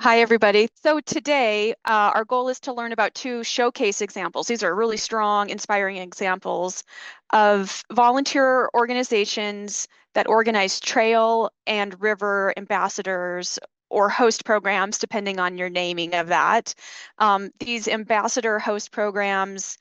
Hi, everybody. So today, our goal is to learn about two showcase examples. These are really strong, inspiring examples of volunteer organizations that organize trail and river ambassadors or host programs, depending on your naming of that. These ambassador host programs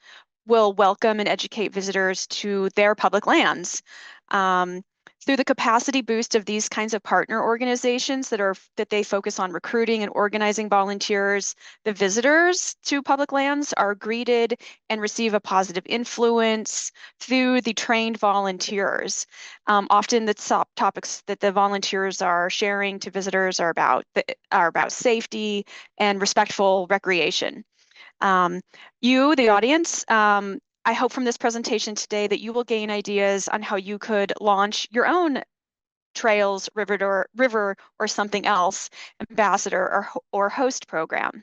will welcome and educate visitors to their public lands. Um, Through the capacity boost of these kinds of partner organizations that they focus on recruiting and organizing volunteers, the visitors to public lands are greeted and receive a positive influence through the trained volunteers. Often the top topics that the volunteers are sharing to visitors are about safety and respectful recreation. Um, the audience, I hope from this presentation today that you will gain ideas on how you could launch your own trails, river or something else, ambassador or host program.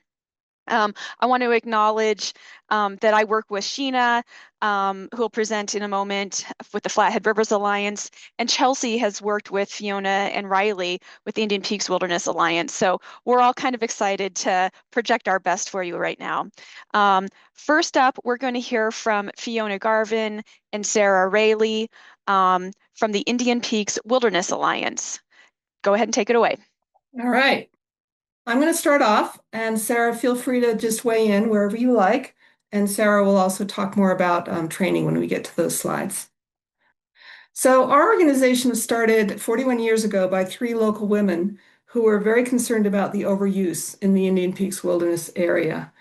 I want to acknowledge that I work with Sheena, who will present in a moment with the Flathead Rivers Alliance, and Chelsea has worked with Fiona and Raley with the Indian Peaks Wilderness Alliance. So we're all kind of excited to project our best for you right now. First up, we're going to hear from Fiona Garvin and Sara Raley from the Indian Peaks Wilderness Alliance. Go ahead and take it away. All right. I'm going to start off, and Sara, feel free to just weigh in wherever you like. And Sara will also talk more about training when we get to those slides. So our organization was started 41 years ago by three local women who were very concerned about the overuse in the Indian Peaks Wilderness area.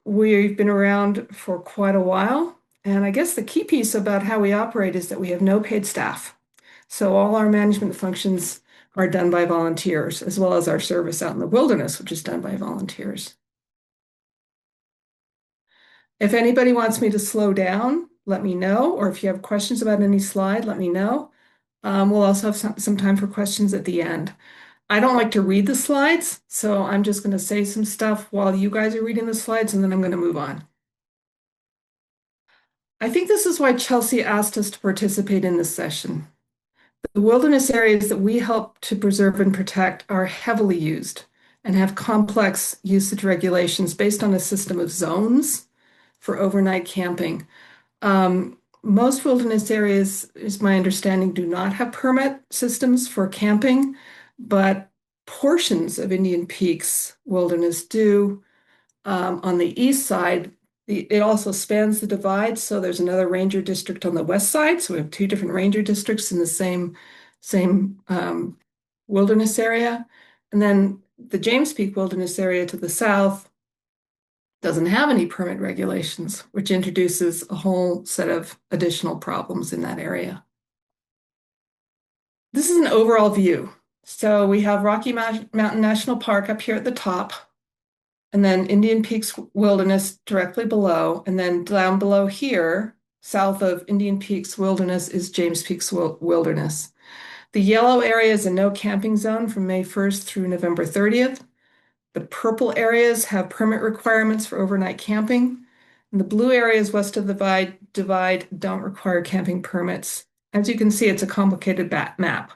We've been around for quite a while, and I guess the key piece about how we operate is that we have no paid staff. So all our management functions are done by volunteers, as well as our service out in the wilderness, which is done by volunteers. If anybody wants me to slow down, let me know, or if you have questions about any slide, let me know. We'll also have some time for questions at the end. I don't like to read the slides, so I'm just going to say some stuff while you guys are reading the slides, and then I'm going to move on. I think this is why Chelsea asked us to participate in this session. The wilderness areas that we help to preserve and protect are heavily used and have complex usage regulations based on a system of zones for overnight camping. Most wilderness areas, is my understanding, do not have permit systems for camping, but portions of Indian Peaks wilderness do. On the east side, it also spans the divide, so there's another ranger district on the west side. So we have two different ranger districts in the same wilderness area. And then the James Peak Wilderness area to the south doesn't have any permit regulations, which introduces a whole set of additional problems in that area. This is an overall view. So we have Rocky Mountain National Park up here at the top, and then Indian Peaks Wilderness directly below, and then down below here, south of Indian Peaks Wilderness, is James Peaks Wilderness. The yellow area is a no camping zone from May 1st through November 30th. The purple areas have permit requirements for overnight camping. And the blue areas west of the divide don't require camping permits. As you can see, it's a complicated map.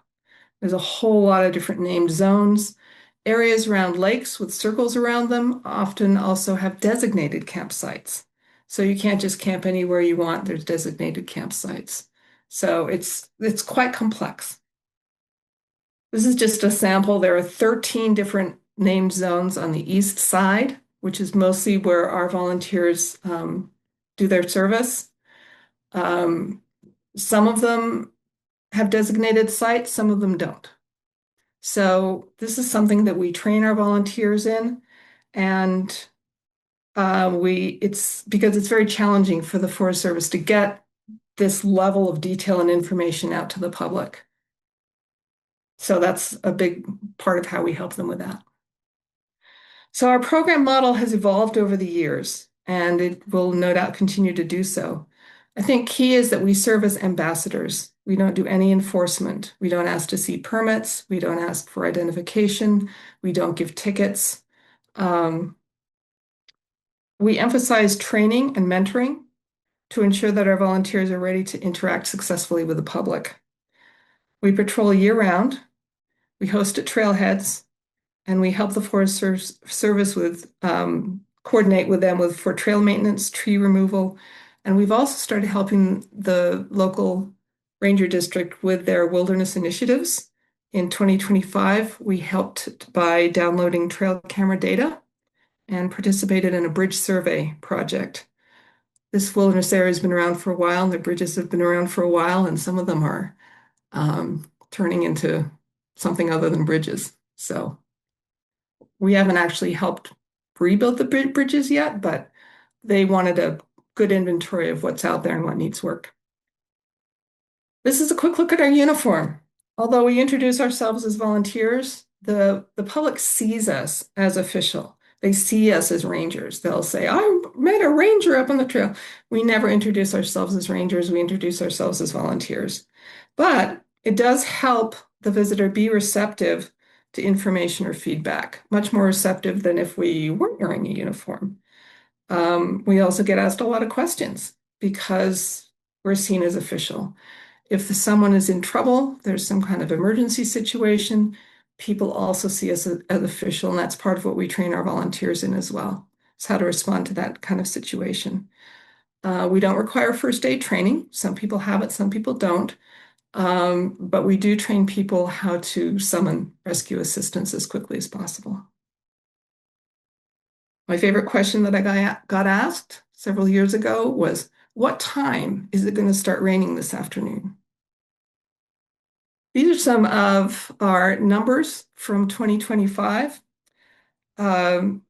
There's a whole lot of different named zones. Areas around lakes with circles around them often also have designated campsites. So you can't just camp anywhere you want. There's designated campsites. So it's quite complex. This is just a sample. There are 13 different named zones on the east side, which is mostly where our volunteers do their service. Some of them have designated sites, some of them don't. So this is something that we train our volunteers in, and it's because it's very challenging for the Forest Service to get this level of detail and information out to the public. So that's a big part of how we help them with that. So our program model has evolved over the years, and it will no doubt continue to do so. I think key is that we serve as ambassadors. We don't do any enforcement. We don't ask to see permits. We don't ask for identification. We don't give tickets. We emphasize training and mentoring to ensure that our volunteers are ready to interact successfully with the public. We patrol year-round. We host at trailheads. and we help the Service with coordinate with them for trail maintenance, tree removal, and we've also started helping the local ranger district with their wilderness initiatives. In 2025, we helped by downloading trail camera data and participated in a bridge survey project. This wilderness area has been around for a while, and the bridges have been around for a while, and some of them are turning into something other than bridges. So we haven't actually helped rebuild the bridges yet, but they wanted a good inventory of what's out there and what needs work. This is a quick look at our uniform. Although we introduce ourselves as volunteers, the public sees us as official. They see us as rangers. They'll say, I met a ranger up on the trail. We never introduce ourselves as rangers. We introduce ourselves as volunteers. But it does help the visitor be receptive to information or feedback, much more receptive than if we weren't wearing a uniform. We also get asked a lot of questions because we're seen as official. If someone is in trouble, there's some kind of emergency situation, people also see us as official, and that's part of what we train our volunteers in as well. It's how to respond to that kind of situation. We don't require first aid training. Some people have it, some people don't. But we do train people how to summon rescue assistance as quickly as possible. My favorite question that I got asked several years ago was, what time is it going to start raining this afternoon? These are some of our numbers from 2025. One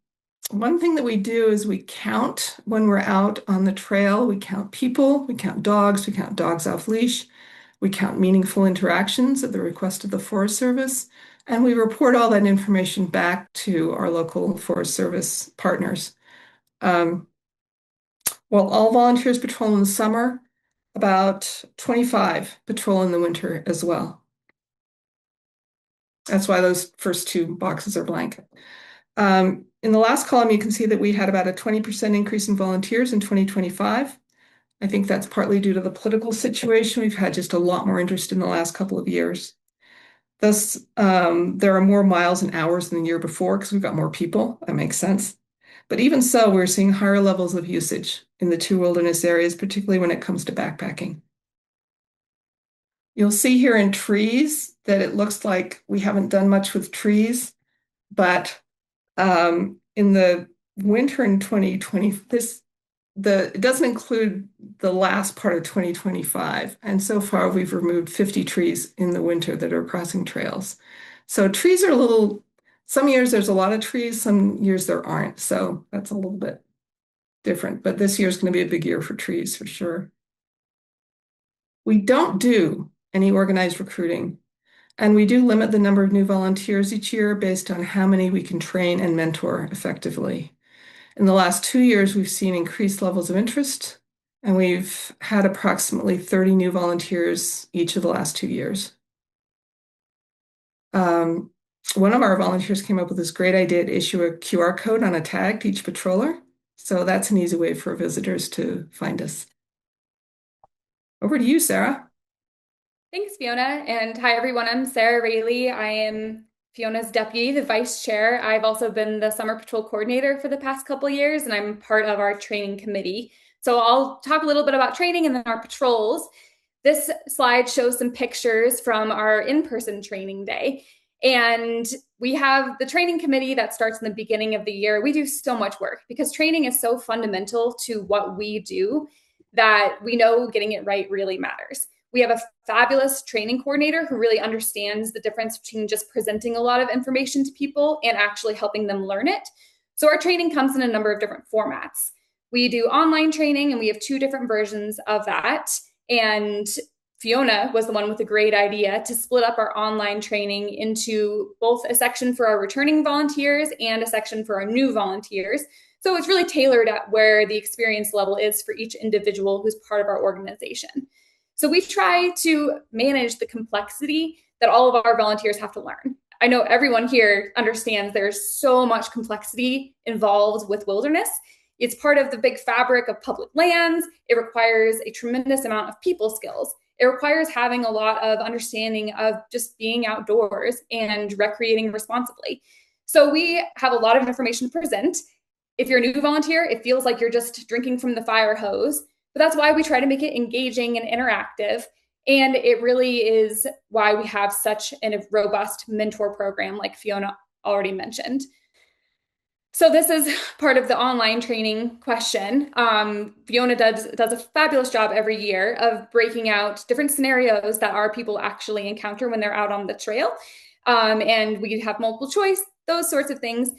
thing that we do is we count when we're out on the trail. We count people, we count dogs off leash, we count meaningful interactions at the request of the Forest Service, and we report all that information back to our local Forest Service partners. While all volunteers patrol in the summer, about 25 patrol in the winter as well. That's why those first two boxes are blank. In the last column, you can see that we had about a 20% increase in volunteers in 2025. I think that's partly due to the political situation. We've had just a lot more interest in the last couple of years. Thus, there are more miles and hours than the year before because we've got more people. That makes sense. But even so, we're seeing higher levels of usage in the two wilderness areas, particularly when it comes to backpacking. You'll see here in trees that it looks like we haven't done much with trees, but in the winter in 2020, it doesn't include the last part of 2025. And so far, we've removed 50 trees in the winter that are crossing trails. So trees are some years there's a lot of trees, some years there aren't. So that's a little bit different. But this year is going to be a big year for trees for sure. We don't do any organized recruiting, and we do limit the number of new volunteers each year based on how many we can train and mentor effectively. In the last 2 years, we've seen increased levels of interest, and we've had approximately 30 new volunteers each of the last 2 years. One of our volunteers came up with this great idea to issue a QR code on a tag to each patroller. So that's an easy way for visitors to find us. Over to you, Sara. Thanks, Fiona. And hi, everyone. I'm Sara Raley. I am Fiona's deputy, the vice chair. I've also been the summer patrol coordinator for the past couple of years, and I'm part of our training committee. So I'll talk a little bit about training and then our patrols. This slide shows some pictures from our in-person training day. And we have the training committee that starts in the beginning of the year. We do so much work because training is so fundamental to what we do that we know getting it right really matters. We have a fabulous training coordinator who really understands the difference between just presenting a lot of information to people and actually helping them learn it. So our training comes in a number of different formats. We do online training, and we have 2 different versions of that. And Fiona was the one with a great idea to split up our online training into both a section for our returning volunteers and a section for our new volunteers. So it's really tailored at where the experience level is for each individual who's part of our organization. So we try to manage the complexity that all of our volunteers have to learn. I know everyone here understands there's so much complexity involved with wilderness. It's part of the big fabric of public lands. It requires a tremendous amount of people skills. It requires having a lot of understanding of just being outdoors and recreating responsibly. So we have a lot of information to present. If you're a new volunteer, it feels like you're just drinking from the fire hose, but that's why we try to make it engaging and interactive. And it really is why we have such a robust mentor program, like Fiona already mentioned. So this is part of the online training question. Fiona does a fabulous job every year of breaking out different scenarios that our people actually encounter when they're out on the trail. And we have multiple choice, those sorts of things.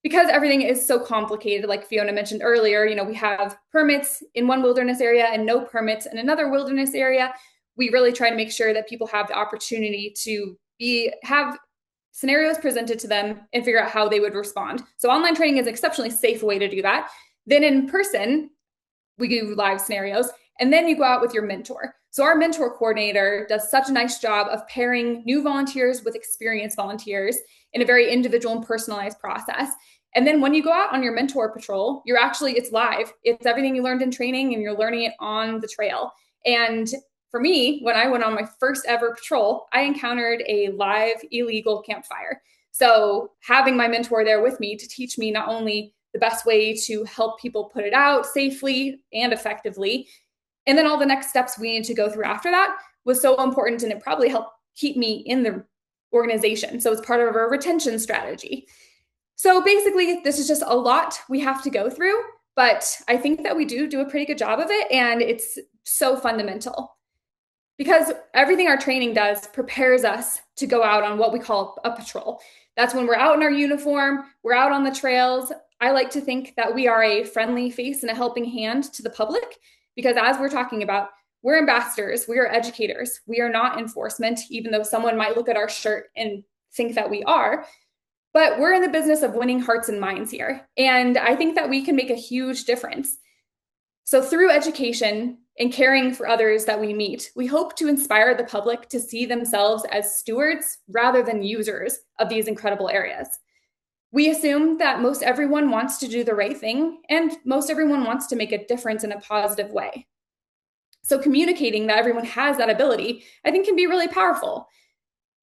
Because everything is so complicated, like Fiona mentioned earlier, we have permits in one wilderness area and no permits in another wilderness area. We really try to make sure that people have the opportunity to have scenarios presented to them and figure out how they would respond. So online training is an exceptionally safe way to do that. Then in person, we do live scenarios, and then you go out with your mentor. So our mentor coordinator does such a nice job of pairing new volunteers with experienced volunteers in a very individual and personalized process. And then when you go out on your mentor patrol, it's live. It's everything you learned in training, and you're learning it on the trail. And for me, when I went on my first ever patrol, I encountered a live illegal campfire. So having my mentor there with me to teach me not only the best way to help people put it out safely and effectively, and then all the next steps we need to go through after that was so important, and it probably helped keep me in the organization. So it's part of our retention strategy. So basically, this is just a lot we have to go through, but I think that we do a pretty good job of it, and it's so fundamental. Because everything our training does prepares us to go out on what we call a patrol. That's when we're out in our uniform, we're out on the trails. I like to think that we are a friendly face and a helping hand to the public, because as we're talking about, we're ambassadors, we are educators, we are not enforcement, even though someone might look at our shirt and think that we are. But we're in the business of winning hearts and minds here. And I think that we can make a huge difference. So through education and caring for others that we meet, we hope to inspire the public to see themselves as stewards rather than users of these incredible areas. We assume that most everyone wants to do the right thing, and most everyone wants to make a difference in a positive way. So communicating that everyone has that ability, I think, can be really powerful.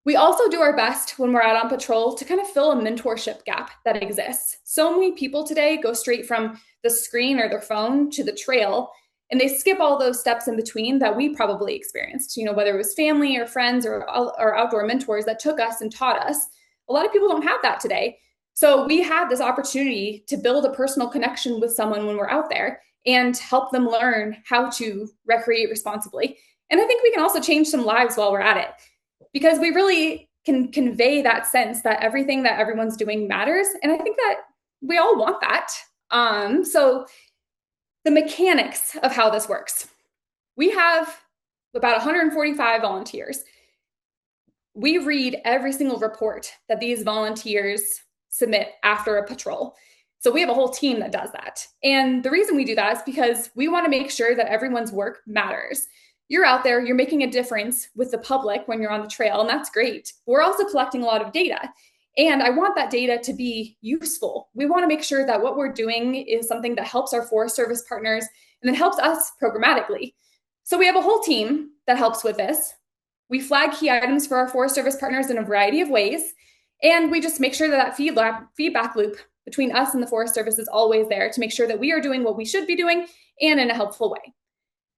We also do our best when we're out on patrol to kind of fill a mentorship gap that exists. So many people today go straight from the screen or their phone to the trail, and they skip all those steps in between that we probably experienced, whether it was family or friends or outdoor mentors that took us and taught us. A lot of people don't have that today. So we have this opportunity to build a personal connection with someone when we're out there and help them learn how to recreate responsibly. And I think we can also change some lives while we're at it, because we really can convey that sense that everything that everyone's doing matters. And I think that we all want that. So the mechanics of how this works. We have about 145 volunteers. We read every single report that these volunteers submit after a patrol. So we have a whole team that does that. And the reason we do that is because we want to make sure that everyone's work matters. You're out there, you're making a difference with the public when you're on the trail, and that's great. We're also collecting a lot of data. And I want that data to be useful. We want to make sure that what we're doing is something that helps our Forest Service partners and then helps us programmatically. So we have a whole team that helps with this. We flag key items for our Forest Service partners in a variety of ways. And we just make sure that feedback loop between us and the Forest Service is always there to make sure that we are doing what we should be doing and in a helpful way.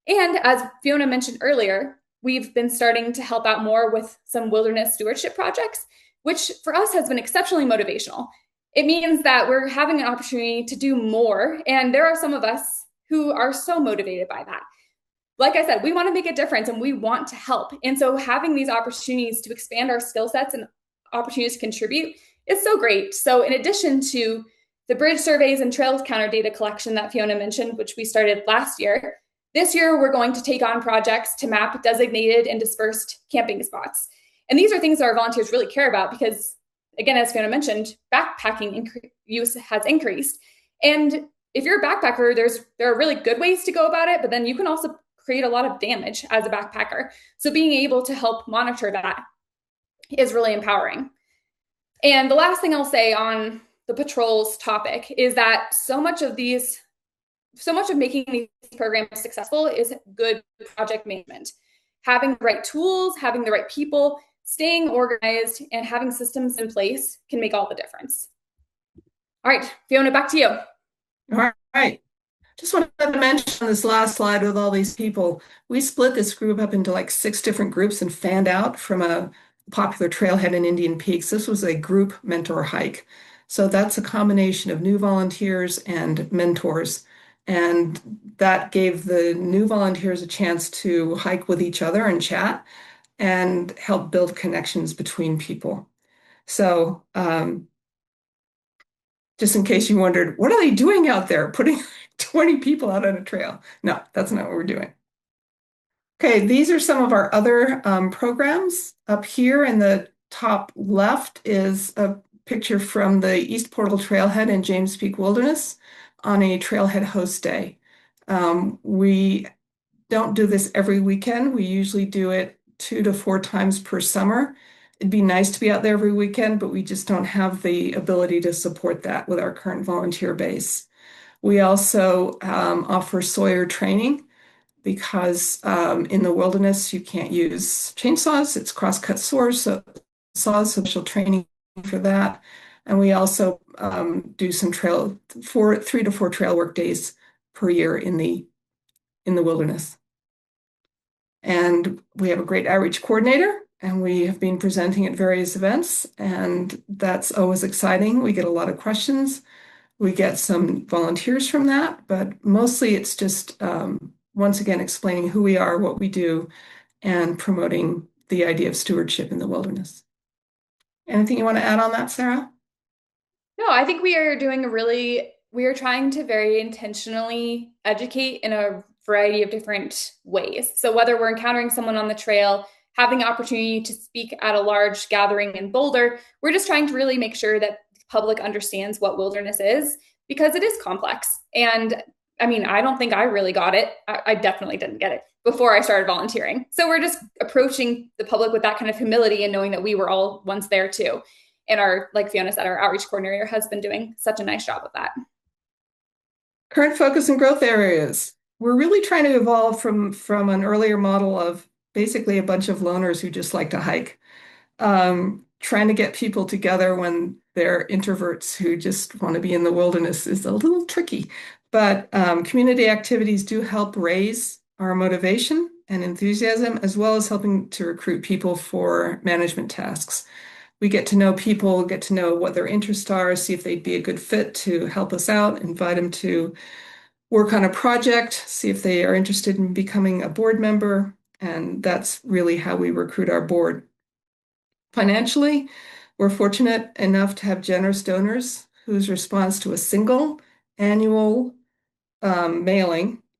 And as Fiona mentioned earlier, we've been starting to help out more with some wilderness stewardship projects, which for us has been exceptionally motivational. It means that we're having an opportunity to do more. And there are some of us who are so motivated by that. Like I said, we want to make a difference and we want to help. And so having these opportunities to expand our skill sets and opportunities to contribute is so great. So in addition to the bridge surveys and trails counter data collection that Fiona mentioned, which we started last year, this year we're going to take on projects to map designated and dispersed camping spots. And these are things that our volunteers really care about because, again, as Fiona mentioned, backpacking use has increased. And if you're a backpacker, there are really good ways to go about it, but then you can also create a lot of damage as a backpacker. So being able to help monitor that is really empowering. And the last thing I'll say on the patrols topic is that so much of making these programs successful is good project management. Having the right tools, having the right people, staying organized and having systems in place can make all the difference. All right, Fiona, back to you. All right. Just wanted to mention on this last slide with all these people, we split this group up into like 6 different groups and fanned out from a popular trailhead in Indian Peaks. This was a group mentor hike. So that's a combination of new volunteers and mentors. And that gave the new volunteers a chance to hike with each other and chat and help build connections between people. So just in case you wondered, what are they doing out there, putting 20 people out on a trail? No, that's not what we're doing. Okay, these are some of our other programs. Up here in the top left is a picture from the East Portal Trailhead in James Peak Wilderness on a trailhead host day. We don't do this every weekend. We usually do it 2 to 4 times per summer. It'd be nice to be out there every weekend, but we just don't have the ability to support that with our current volunteer base. We also offer sawyer training because in the wilderness you can't use chainsaws. It's crosscut saws, so special training for that. And we also do some 3 to 4 trail work days per year in the wilderness. And we have a great outreach coordinator, and we have been presenting at various events, and that's always exciting. We get a lot of questions. We get some volunteers from that, but mostly it's just, once again, explaining who we are, what we do, and promoting the idea of stewardship in the wilderness. Anything you want to add on that, Sara? No, I think we are trying to very intentionally educate in a variety of different ways. So whether we're encountering someone on the trail, having the opportunity to speak at a large gathering in Boulder, we're just trying to really make sure that the public understands what wilderness is, because it is complex. And I mean, I don't think I really got it. I definitely didn't get it before I started volunteering. So we're just approaching the public with that kind of humility and knowing that we were all once there too. And like Fiona said, our outreach coordinator has been doing such a nice job of that. Current focus and growth areas. We're really trying to evolve from an earlier model of basically a bunch of loners who just like to hike. Trying to get people together when they're introverts who just want to be in the wilderness is a little tricky. But community activities do help raise our motivation and enthusiasm, as well as helping to recruit people for management tasks. We get to know people, get to know what their interests are, see if they'd be a good fit to help us out, invite them to work on a project, see if they are interested in becoming a board member. And that's really how we recruit our board. Financially, we're fortunate enough to have generous donors whose response to a single annual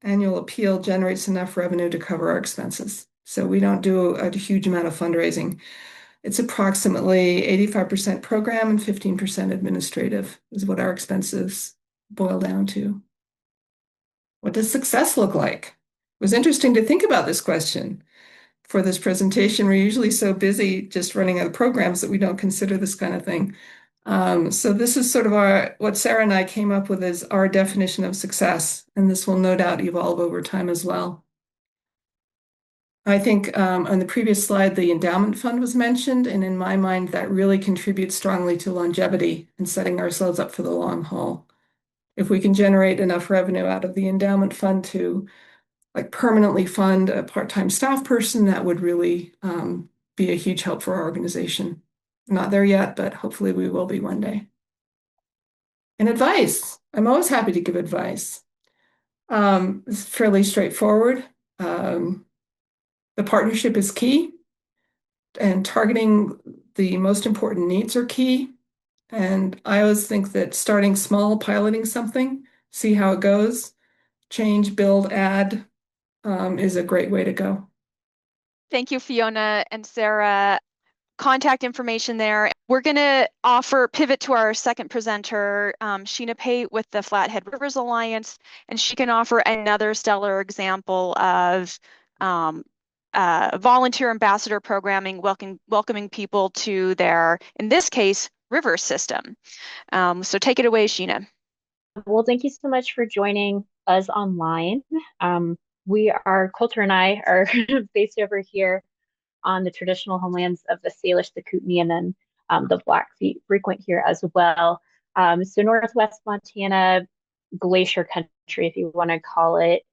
annual appeal generates enough revenue to cover our expenses. So we don't do a huge amount of fundraising. It's approximately 85% program and 15% administrative is what our expenses boil down to. What does success look like? It was interesting to think about this question. For this presentation, we're usually so busy just running other programs that we don't consider this kind of thing. So this is sort of what Sara and I came up with as our definition of success, and this will no doubt evolve over time as well. I think on the previous slide, the endowment fund was mentioned, and in my mind, that really contributes strongly to longevity and setting ourselves up for the long haul. If we can generate enough revenue out of the endowment fund to like permanently fund a part-time staff person, that would really be a huge help for our organization. Not there yet, but hopefully we will be one day. And advice. I'm always happy to give advice. It's fairly straightforward. The partnership is key, and targeting the most important needs are key. And I always think that starting small, piloting something, see how it goes, change, build, add, is a great way to go. Thank you, Fiona and Sara. Contact information there. We're going to pivot to our second presenter, Sheena Pate with the Flathead Rivers Alliance, and she can offer another stellar example of volunteer ambassador programming, welcoming people to their, in this case, river system. So take it away, Sheena. Well, thank you so much for joining us online. Colter and I are based over here on the traditional homelands of the Salish, the Kootenai, and then the Blackfeet frequent here as well. So Northwest Montana, glacier country, if you want to call it.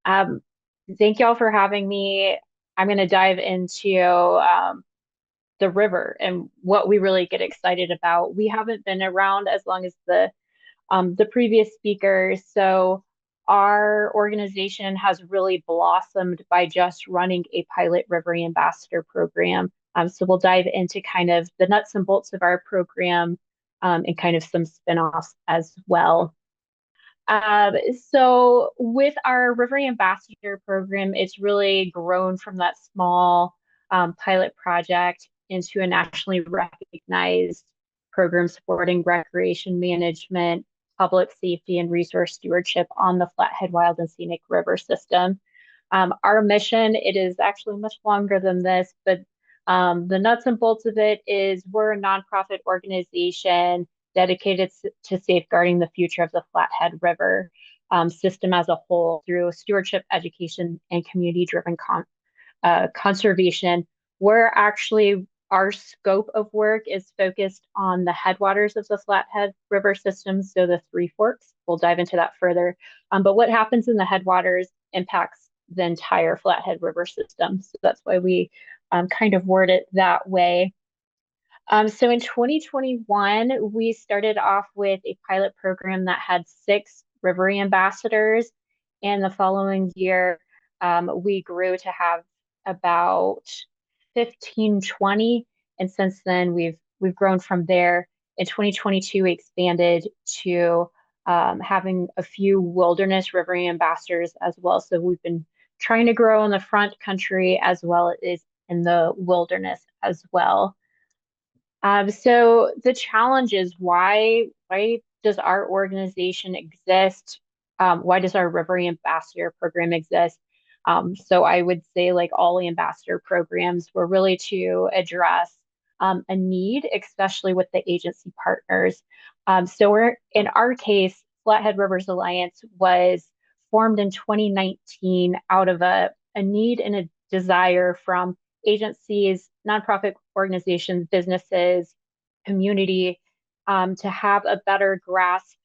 Um, Thank y'all for having me. I'm going to dive into the river and what we really get excited about. We haven't been around as long as the previous speakers, so our organization has really blossomed by just running a pilot river ambassador program. So we'll dive into kind of the nuts and bolts of our program and kind of some spinoffs as well. So with our River Ambassador program, it's really grown from that small pilot project into a nationally recognized program supporting recreation management, public safety, and resource stewardship on the Flathead Wild and Scenic River system. Our mission, it is actually much longer than this, but the nuts and bolts of it is we're a nonprofit organization dedicated to safeguarding the future of the Flathead River system as a whole through stewardship, education, and community-driven conservation. We're actually, our scope of work is focused on the headwaters of the Flathead River system, so the Three Forks. We'll dive into that further. But what happens in the headwaters impacts the entire Flathead River system. So that's why we kind of word it that way. So in 2021, we started off with a pilot program that had 6 river ambassadors. And the following year, we grew to have about 15, 20. And since then, we've grown from there. In 2022, we expanded to having a few wilderness river ambassadors as well. So we've been trying to grow in the front country as well as in the wilderness as well. So the challenge is why does our organization exist? Why does our River Ambassador program exist? So I would say, like all ambassador programs, we're really to address a need, especially with the agency partners. So we're, in our case, Flathead Rivers Alliance was formed in 2019 out of a need and a desire from agencies, nonprofit organizations, businesses, community, to have a better grasp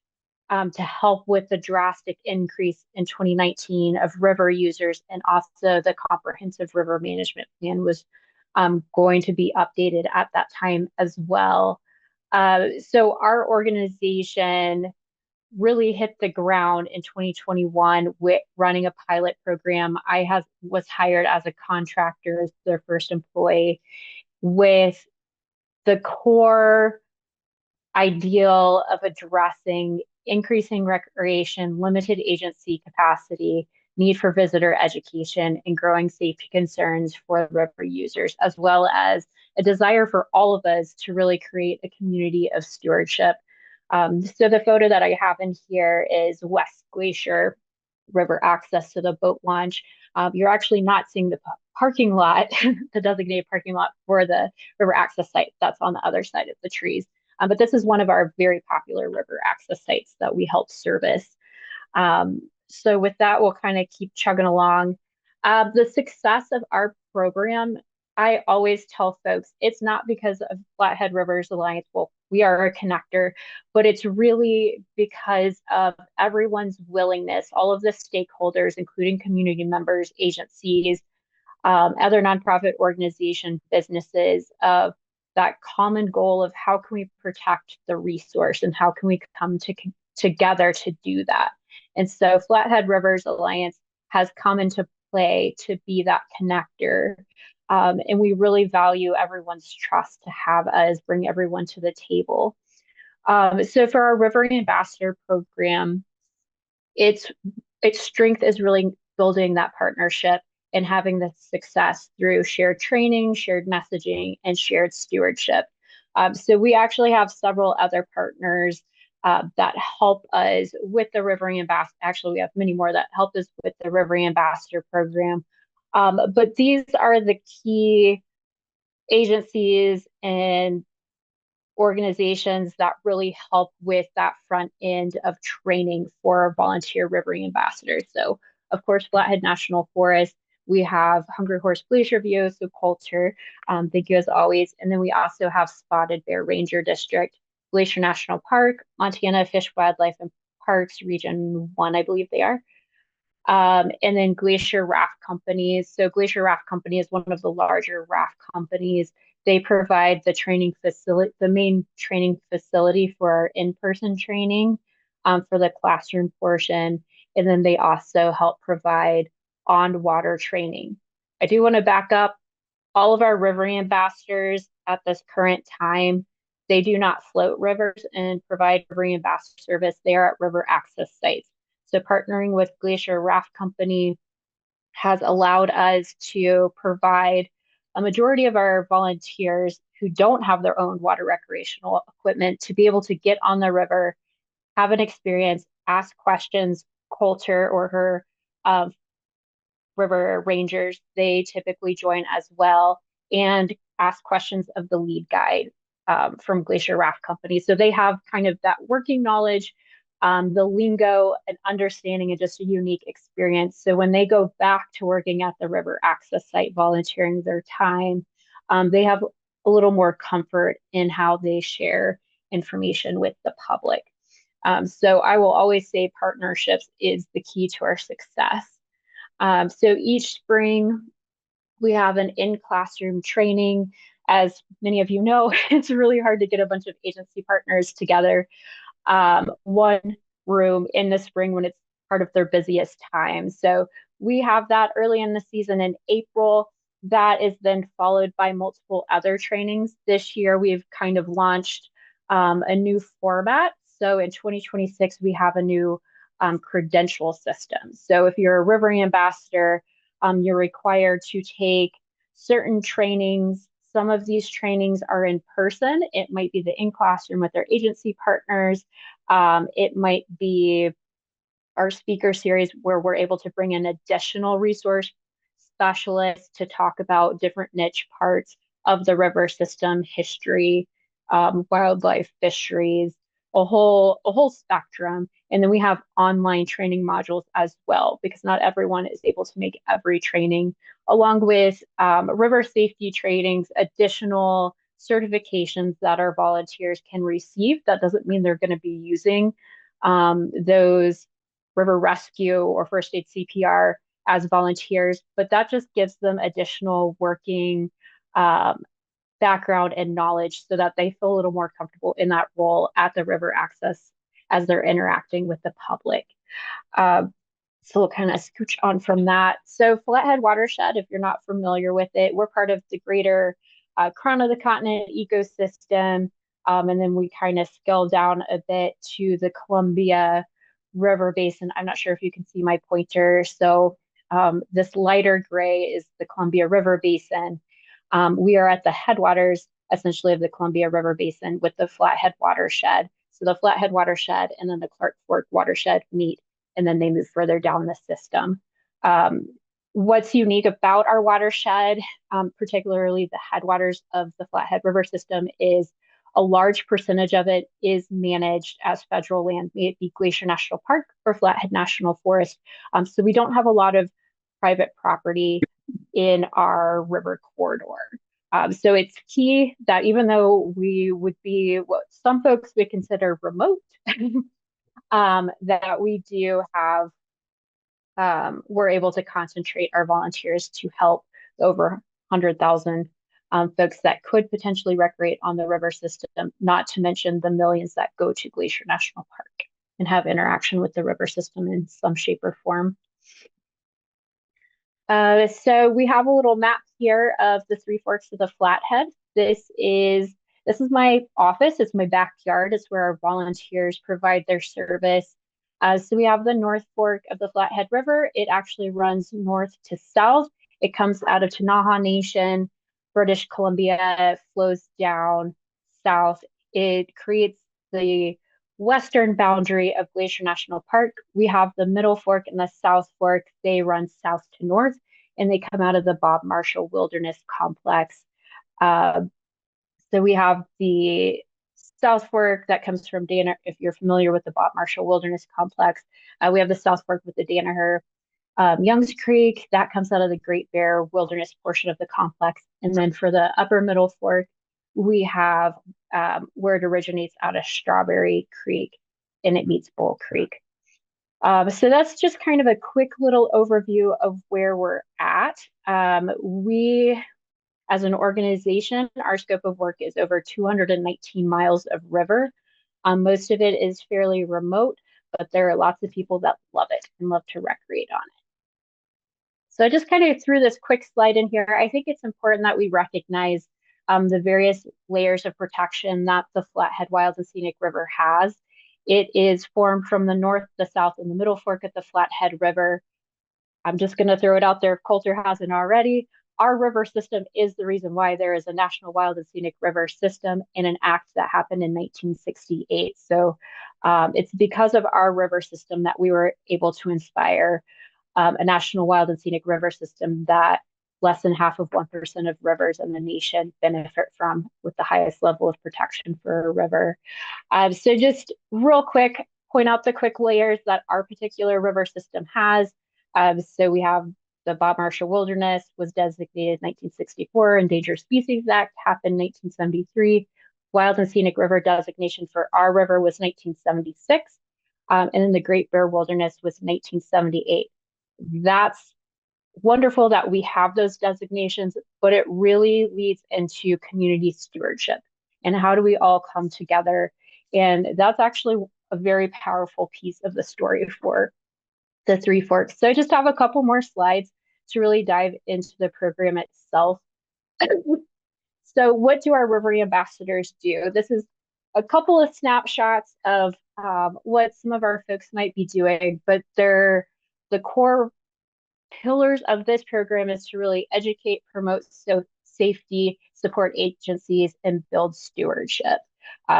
to help with the drastic increase in 2019 of river users, and also the comprehensive river management plan was going to be updated at that time as well. So our organization really hit the ground in 2021 with running a pilot program. Was hired as a contractor, as their first employee, with the core ideal of addressing increasing recreation, limited agency capacity, need for visitor education, and growing safety concerns for river users, as well as a desire for all of us to really create a community of stewardship. So the photo that I have in here is Horse-Glacier river access to the boat launch. You're actually not seeing the parking lot, the designated parking lot for the river access site. That's on the other side of the trees. But this is one of our very popular river access sites that we help service. So with that, we'll kind of keep chugging along. The success of our program, I always tell folks, it's not because of Flathead Rivers Alliance. Well, we are a connector, but it's really because of everyone's willingness, all of the stakeholders, including community members, agencies, other nonprofit organizations, businesses, of that common goal of how can we protect the resource and how can we come together to do that. And so Flathead Rivers Alliance has come into play to be that connector. And we really value everyone's trust to have us bring everyone to the table. So for our River Ambassador program, its strength is really building that partnership and having the success through shared training, shared messaging, and shared stewardship. So we actually have several other partners that help us with the River Ambassador. Actually, we have many more that help us with the River Ambassador program. But these are the key agencies and organizations that really help with that front end of training for volunteer river ambassadors. So, of course, Flathead National Forest, We have Hungry Horse Glacier View, so Colter, thank you as always. And then we also have Spotted Bear Ranger District, Glacier National Park, Montana Fish, Wildlife, and Parks, Region 1, I believe they are. And then Glacier Raft Companies. So Glacier Raft Company is one of the larger raft companies. They provide the training facility, the main training facility for our in-person training for the classroom portion. And then they also help provide on-water training. I do want to back up. All of our river ambassadors at this current time, they do not float rivers and provide river ambassador service. They are at river access sites. So partnering with Glacier Raft Company has allowed us to provide a majority of our volunteers who don't have their own water recreational equipment to be able to get on the river, have an experience, ask questions. Colter or her river rangers, they typically join as well and ask questions of the lead guide from Glacier Raft Company. So they have kind of that working knowledge, the lingo and understanding, and just a unique experience. So when they go back to working at the river access site, volunteering their time, they have a little more comfort in how they share information with the public. So I will always say partnerships is the key to our success. So each spring, we have an in-classroom training. As many of you know, it's really hard to get a bunch of agency partners together. One room in the spring when it's part of their busiest time. So we have that early in the season in April. That is then followed by multiple other trainings. This year, we've kind of launched a new format. So in 2026, we have a new credential system. So if you're a river ambassador, you're required to take certain trainings. Some of these trainings are in person. It might be the in-classroom with their agency partners. It might be our speaker series where we're able to bring in additional resource specialists to talk about different niche parts of the river system, history, wildlife, fisheries, a whole spectrum. And then we have online training modules as well, because not everyone is able to make every training, along with river safety trainings, additional certifications that our volunteers can receive. That doesn't mean they're going to be using those river rescue or first aid CPR as volunteers, but that just gives them additional working background and knowledge so that they feel a little more comfortable in that role at the river access as they're interacting with the public. So we'll kind of scooch on from that. So Flathead Watershed, if you're not familiar with it, we're part of the greater crown of the continent ecosystem. And then we kind of scale down a bit to the Columbia River Basin. I'm not sure if you can see my pointer. So this lighter gray is the Columbia River Basin. We are at the headwaters, essentially, of the Columbia River Basin with the Flathead Watershed. So the Flathead Watershed and then the Clark Fork Watershed meet, and then they move further down the system. What's unique about our watershed, particularly the headwaters of the Flathead River system, is a large percentage of it is managed as federal land, may it be Glacier National Park or Flathead National Forest. So we don't have a lot of private property in our river corridor. So it's key that even though we would be what some folks would consider remote, that we do have, we're able to concentrate our volunteers to help over 100,000 folks that could potentially recreate on the river system, not to mention the millions that go to Glacier National Park and have interaction with the river system in some shape or form. So we have a little map here of the Three Forks of the Flathead. This is my office. It's my backyard. It's where our volunteers provide their service. So we have the North Fork of the Flathead River. It actually runs north to south. It comes out of Ktunaxa Nation, British Columbia, flows down south. It creates the western boundary of Glacier National Park. We have the Middle Fork and the South Fork. They run south to north, and they come out of the Bob Marshall Wilderness Complex. So we have the South Fork that comes from Danaher. If you're familiar with the Bob Marshall Wilderness Complex, we have the South Fork with the Danaher Youngs Creek, that comes out of the Great Bear Wilderness portion of the complex. And then for the upper middle fork, we have where it originates out of Strawberry Creek and it meets Bull Creek. So that's just kind of a quick little overview of where we're at. We, as an organization, our scope of work is over 219 miles of river. Most of it is fairly remote, but there are lots of people that love it and love to recreate on it. So I just kind of threw this quick slide in here. I think it's important that we recognize the various layers of protection that the Flathead Wild and Scenic River has. It is formed from the north, the south, and the middle fork of the Flathead River. I'm just going to throw it out there if Colter hasn't already. Our river system is the reason why there is a National Wild and Scenic River System in an act that happened in 1968. So it's because of our river system that we were able to inspire a National Wild and Scenic River System that less than half of 1% of rivers in the nation benefit from, with the highest level of protection for a river. So just real quick, point out the quick layers that our particular river system has. So we have the Bob Marshall Wilderness was designated 1964, Endangered Species Act happened 1973. Wild and Scenic River designation for our river was 1976. And then the Great Bear Wilderness was 1978. That's wonderful that we have those designations, but it really leads into community stewardship and how do we all come together. And that's actually a very powerful piece of the story for the Three Forks. So I just have a couple more slides to really dive into the program itself. So what do our River Ambassadors do? This is a couple of snapshots of what some of our folks might be doing, but they're the core pillars of this program is to really educate, promote safety, support agencies, and build stewardship.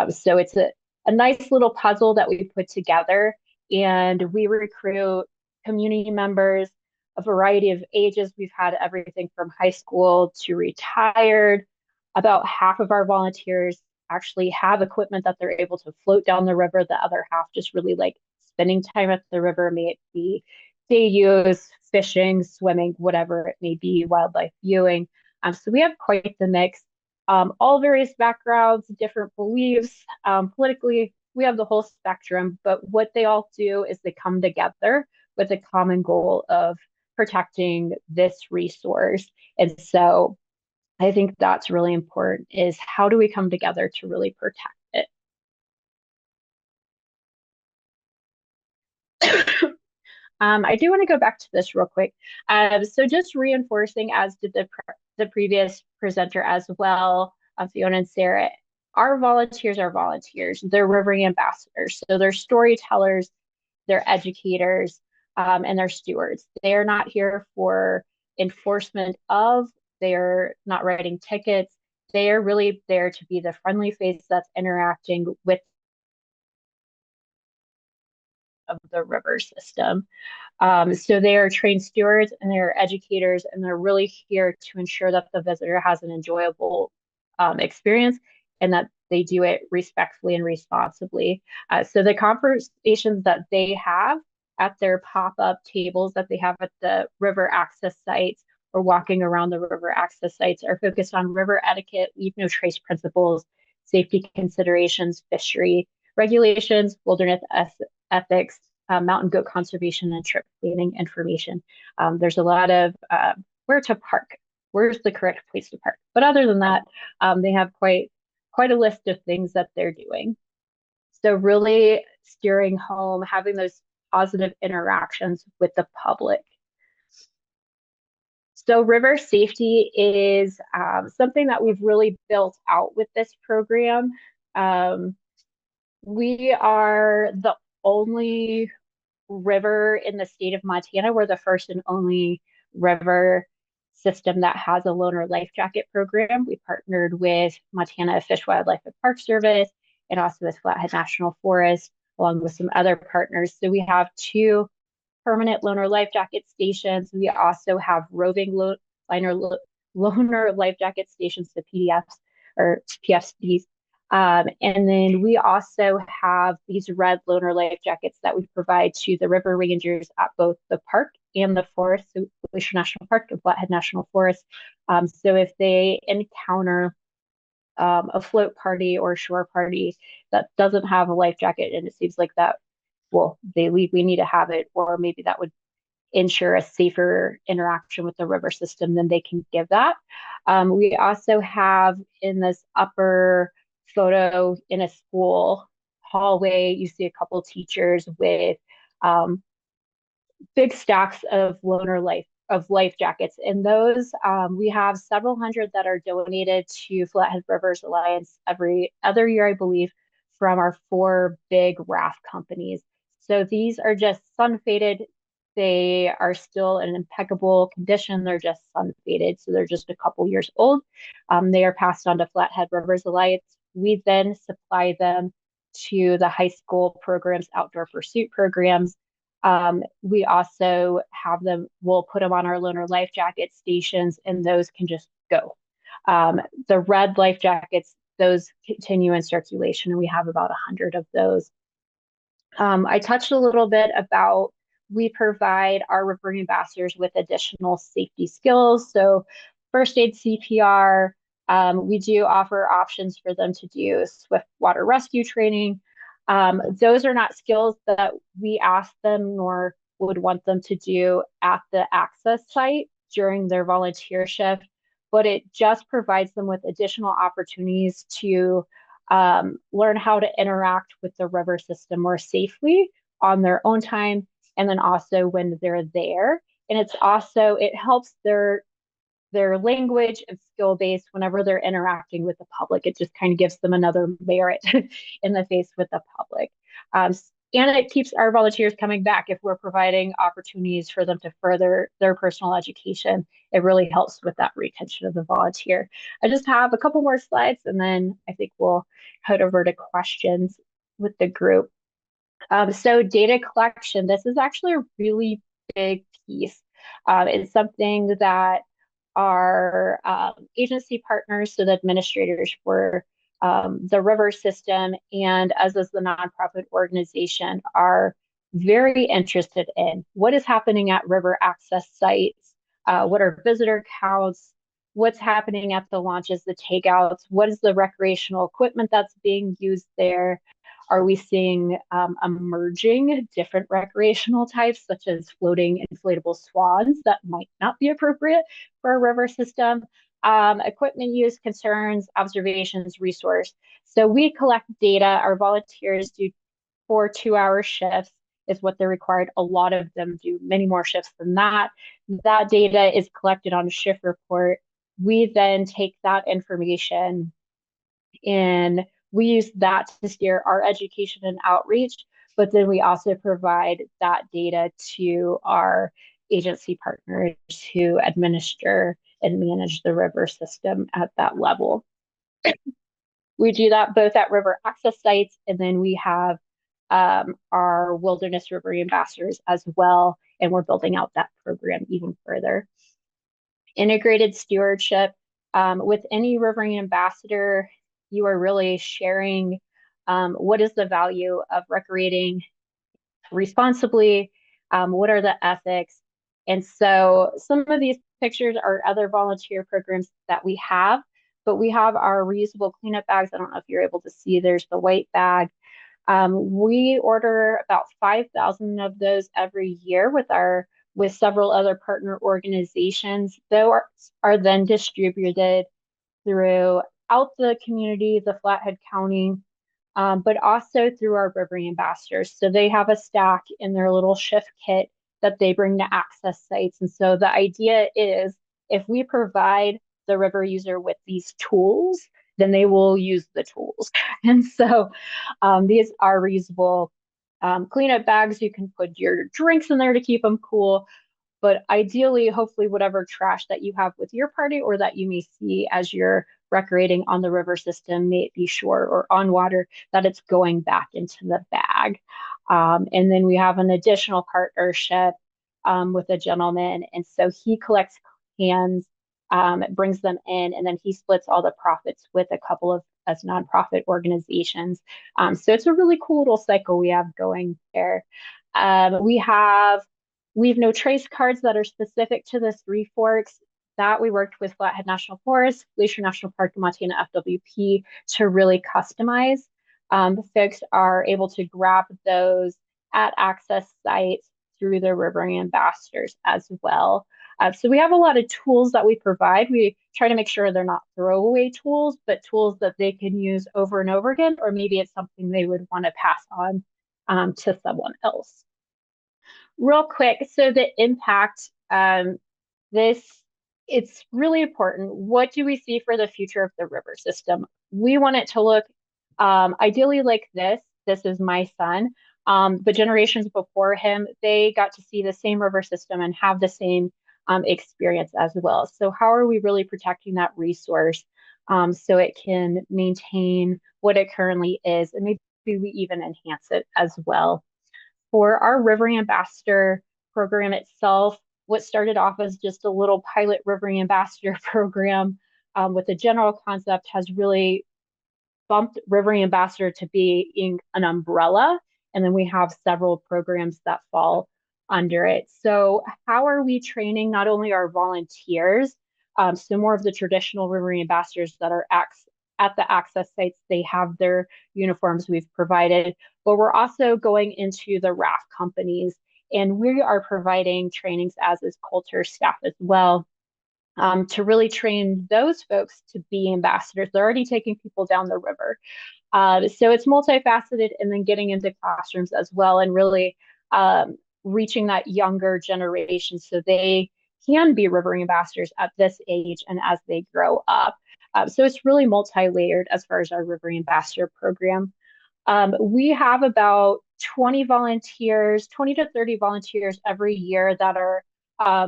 So it's a nice little puzzle that we put together, and we recruit community members, a variety of ages. We've had everything from high school to retired. About half of our volunteers actually have equipment that they're able to float down the river. The other half just really like spending time at the river, may it be day use, fishing, swimming, whatever it may be, wildlife viewing. So we have quite the mix. All various backgrounds, different beliefs, politically, we have the whole spectrum, but what they all do is they come together with a common goal of protecting this resource. And so I think that's really important, is how do we come together to really protect it? I do want to go back to this real quick. So just reinforcing, as did the previous presenter as well, Fiona and Sara, our volunteers are volunteers. They're river ambassadors. So they're storytellers, they're educators, and they're stewards. They are not here for enforcement of, they're not writing tickets. They are really there to be the friendly face that's interacting with of the river system. So they are trained stewards and they're educators, and they're really here to ensure that the visitor has an enjoyable experience and that they do it respectfully and responsibly. So the conversations that they have at their pop-up tables that they have at the river access sites or walking around the river access sites are focused on river etiquette, leave no trace principles, safety considerations, fishery regulations, wilderness ethics, mountain goat conservation, and trip planning information. There's a lot of where to park, where's the correct place to park. But other than that, they have quite a list of things that they're doing. So really steering home, having those positive interactions with the public. So river safety is something that we've really built out with this program. We are the only river in the state of Montana. We're the first and only river system that has a loaner life jacket program. We partnered with Montana Fish, Wildlife, and Park Service, and also with Flathead National Forest, along with some other partners. So we have 2 permanent loaner life jacket stations. We also have roving loaner life jacket stations, the PDFs or PFCs. And then we also have these red loaner life jackets that we provide to the river rangers at both the park and the forest, so Glacier National Park and Flathead National Forest. So if they encounter a float party or a shore party that doesn't have a life jacket and it seems like that, well, they leave, we need to have it, or maybe that would ensure a safer interaction with the river system, then they can give that. We also have in this upper photo in a school hallway, you see a couple teachers with big stacks of life jackets. And those we have several hundred that are donated to Flathead Rivers Alliance every other year, I believe, from our 4 big raft companies. So these are just sun faded. They are still in impeccable condition. They're just sun faded, so they're just a couple years old. They are passed on to Flathead Rivers Alliance. We then supply them to the high school programs, outdoor pursuit programs. We also have them, we'll put them on our loaner life jacket stations, and those can just go. The red life jackets, those continue in circulation, and we have about 100 of those. I touched a little bit about we provide our river ambassadors with additional safety skills. So first aid CPR, we do offer options for them to do swift water rescue training. Those are not skills that we ask them nor would want them to do at the access site during their volunteer shift, but it just provides them with additional opportunities to learn how to interact with the river system more safely on their own time, and then also when they're there. And it's also, it helps their language and skill base whenever they're interacting with the public. It just kind of gives them another merit in the face with the public. And it keeps our volunteers coming back if we're providing opportunities for them to further their personal education. It really helps with that retention of the volunteer. I just have a couple more slides and then I think we'll head over to questions with the group. So data collection, this is actually a really big piece. It's something that our agency partners, so the administrators for the river system, and us as the nonprofit organization are very interested in. What is happening at river access sites? What are visitor counts? What's happening at the launches, the takeouts? What is the recreational equipment that's being used there? Are we seeing emerging different recreational types, such as floating inflatable swans that might not be appropriate for a river system? Equipment use, concerns, observations, resource. So we collect data. Our volunteers do 4 2-hour shifts is what they're required. A lot of them do many more shifts than that. That data is collected on a shift report. We then take that information and we use that to steer our education and outreach, but then we also provide that data to our agency partners who administer and manage the river system at that level. We do that both at river access sites, and then we have our wilderness river ambassadors as well, and we're building out that program even further. Integrated stewardship. With any river ambassador, you are really sharing what is the value of recreating responsibly, what are the ethics. And so some of these pictures are other volunteer programs that we have, but we have our reusable cleanup bags. I don't know if you're able to see, there's the white bag. We order about 5,000 of those every year with several other partner organizations. Those are then distributed throughout the community, the Flathead County, but also through our river ambassadors. So they have a stack in their little shift kit that they bring to access sites. And so the idea is if we provide the river user with these tools, then they will use the tools. And so these are reusable cleanup bags. You can put your drinks in there to keep them cool. But ideally, hopefully, whatever trash that you have with your party or that you may see as you're recreating on the river system, may it be shore or on water, that it's going back into the bag. And then we have an additional partnership with a gentleman. And so he collects cans, brings them in, and then he splits all the profits with a couple of as nonprofit organizations. So it's a really cool little cycle we have going there. We have no trace cards that are specific to the Three Forks that we worked with Flathead National Forest, Glacier National Park, and Montana FWP to really customize. Folks are able to grab those at access sites through the river ambassadors as well. So we have a lot of tools that we provide. We try to make sure they're not throwaway tools, but tools that they can use over and over again, or maybe it's something they would want to pass on to someone else. Real quick, so the impact, it's really important. What do we see for the future of the river system? We want it to look ideally like this. This is my son. But generations before him, they got to see the same river system and have the same experience as well. So how are we really protecting that resource so it can maintain what it currently is, and maybe we even enhance it as well? For our River Ambassador program itself, what started off as just a little pilot River Ambassador program with a general concept has really bumped River Ambassador to being an umbrella. And then we have several programs that fall under it. So how are we training not only our volunteers, so more of the traditional River Ambassadors that are at the access sites, they have their uniforms we've provided, but we're also going into the raft companies, and we are providing trainings, as is Colter staff as well, to really train those folks to be ambassadors. They're already taking people down the river. So it's multifaceted, and then getting into classrooms as well, and really reaching that younger generation so they can be river ambassadors at this age and as they grow up. So it's really multi-layered as far as our river ambassador program. We have about 20 to 30 volunteers every year that are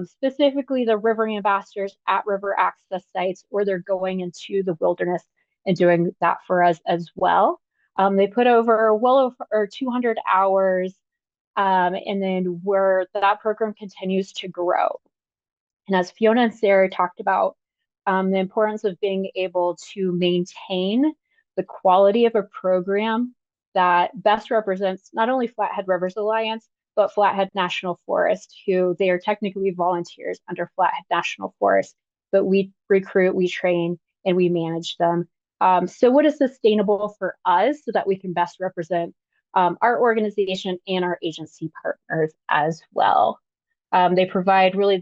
specifically the river ambassadors at river access sites, or they're going into the wilderness and doing that for us as well. They put over 200 hours, and then that program continues to grow. And as Fiona and Sara talked about, the importance of being able to maintain the quality of a program that best represents not only Flathead Rivers Alliance, but Flathead National Forest, who they are technically volunteers under Flathead National Forest, but we recruit, we train, and we manage them. So what is sustainable for us so that we can best represent our organization and our agency partners as well? They provide really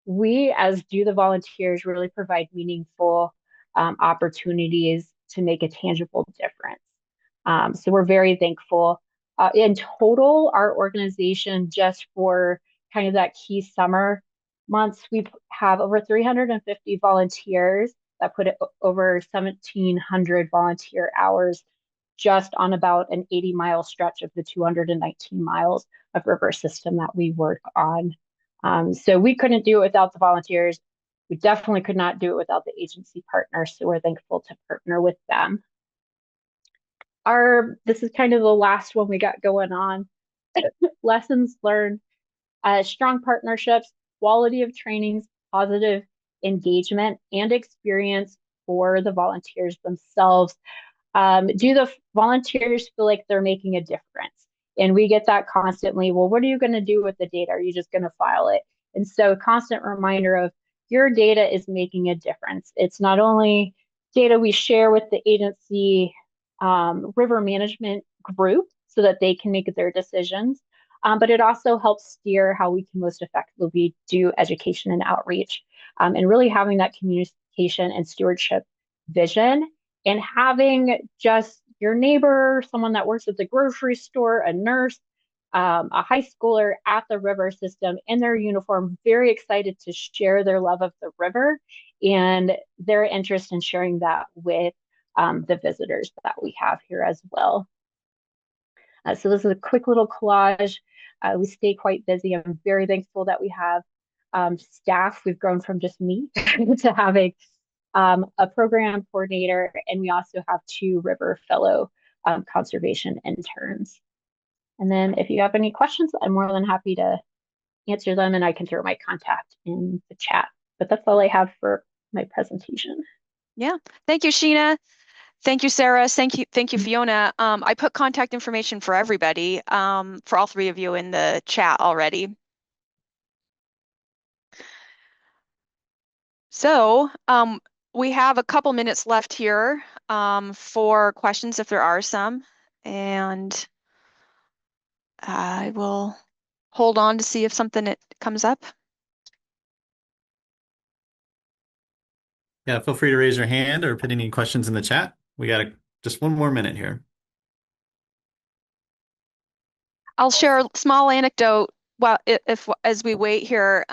we, as do the volunteers, really provide meaningful opportunities to make a tangible difference. So we're very thankful. In total, our organization, just for kind of that key summer months, we have over 350 volunteers that put over 1,700 volunteer hours just on about an 80-mile stretch of the 219 miles of river system that we work on. So we couldn't do it without the volunteers. We definitely could not do it without the agency partners. So we're thankful to partner with them. This is kind of the last one we got going on. Lessons learned, strong partnerships, quality of trainings, positive engagement and experience for the volunteers themselves. Do the volunteers feel like they're making a difference? And we get that constantly. Well, what are you going to do with the data? Are you just going to file it? And so constant reminder of your data is making a difference. It's not only data we share with the agency river management group so that they can make their decisions, but it also helps steer how we can most effectively do education and outreach, and really having that communication and stewardship vision, and having just your neighbor, someone that works at the grocery store, a nurse, a high schooler at the river system in their uniform, very excited to share their love of the river and their interest in sharing that with the visitors that we have here as well. So this is a quick little collage. We stay quite busy. I'm very thankful that we have staff. We've grown from just me to having a program coordinator, and we also have 2 river fellow conservation interns. And then if you have any questions, I'm more than happy to answer them, and I can throw my contact in the chat. But that's all I have for my presentation. Yeah, thank you, Sheena. Thank you, Sarah. Thank you, Fiona. I put contact information for everybody, for all three of you in the chat already. So, we have a couple minutes left here, for questions if there are some, and I will hold on to see if something comes up. Yeah, feel free to raise your hand or put any questions in the chat. We got just one more minute here. I'll share a small anecdote while if as we wait here.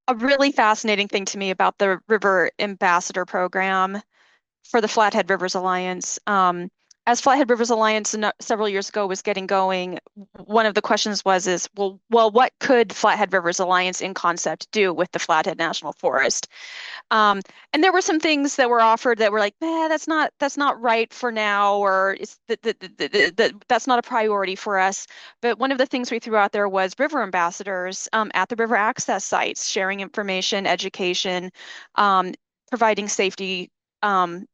A really fascinating thing to me about the River Ambassador program for the Flathead Rivers Alliance. As Flathead Rivers Alliance several years ago was getting going, one of the questions was, well, what could Flathead Rivers Alliance in concept do with the Flathead National Forest? Um, and there were some things that were offered that were like, that's not right for now, or that's not a priority for us. But one of the things we threw out there was river ambassadors, at the river access sites, sharing information, education, providing safety,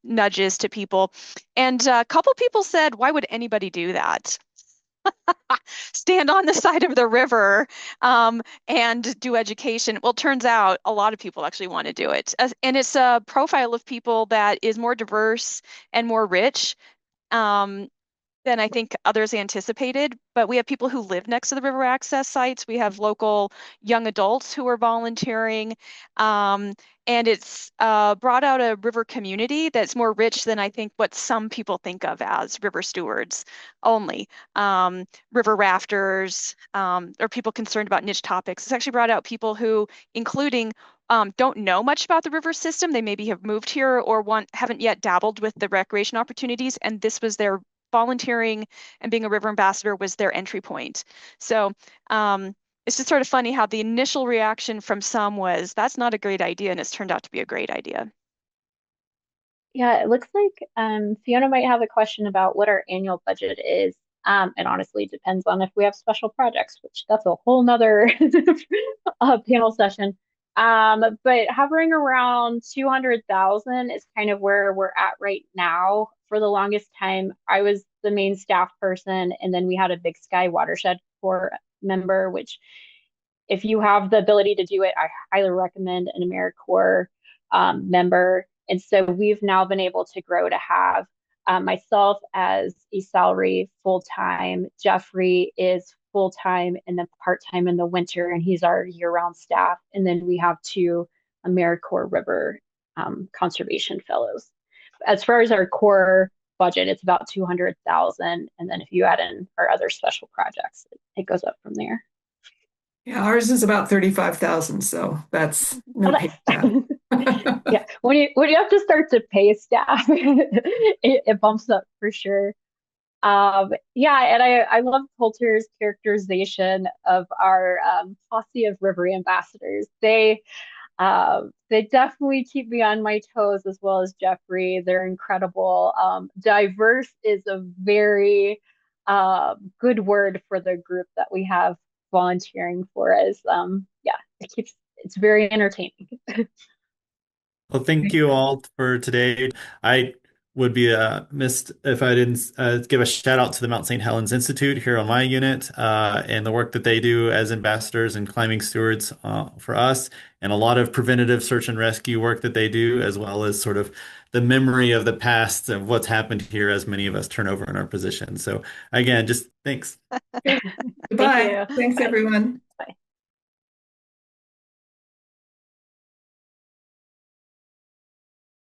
nudges to people. And a couple people said, why would anybody do that? Stand on the side of the river, and do education. Well, it turns out a lot of people actually want to do it. And it's a profile of people that is more diverse and more rich, um, than I think others anticipated. But we have people who live next to the river access sites. We have local young adults who are volunteering. And it's brought out a river community that's more rich than I think what some people think of as river stewards only. River rafters, or people concerned about niche topics. It's actually brought out people who, including don't know much about the river system. They maybe have moved here or haven't yet dabbled with the recreation opportunities, and this was their volunteering and being a river ambassador was their entry point. So it's just sort of funny how the initial reaction from some was, that's not a great idea, and it's turned out to be a great idea. Yeah, it looks like Fiona might have a question about what our annual budget is. And honestly, it depends on if we have special projects, which that's a whole nother panel session. But hovering around 200,000 is kind of where we're at right now. For the longest time, I was the main staff person, and then we had a Big Sky Watershed Corps member, which if you have the ability to do it, I highly recommend an AmeriCorps member. And so we've now been able to grow to have myself as a salary full-time. Jeffrey is full-time and then part-time in the winter, and he's our year-round staff. And then we have two AmeriCorps River conservation fellows. As far as our core budget, it's about 200,000. And then if you add in our other special projects, it goes up from there. Yeah, ours is about 35,000, so that's no pay staff. Yeah, when you have to start to pay staff, it bumps up for sure. Yeah, and I love Colter's characterization of our posse of river ambassadors. They definitely keep me on my toes, as well as Jeffrey. They're incredible. Diverse is a very good word for the group that we have volunteering for us. Yeah, it's very entertaining. Well, thank you all for today. I would be missed if I didn't give a shout out to the Mount St. Helens Institute here on my unit, and the work that they do as ambassadors and climbing stewards for us, and a lot of preventative search and rescue work that they do, as well as sort of the memory of the past of what's happened here as many of us turn over in our positions. So again, just thanks. Goodbye. Thanks, Bye. everyone.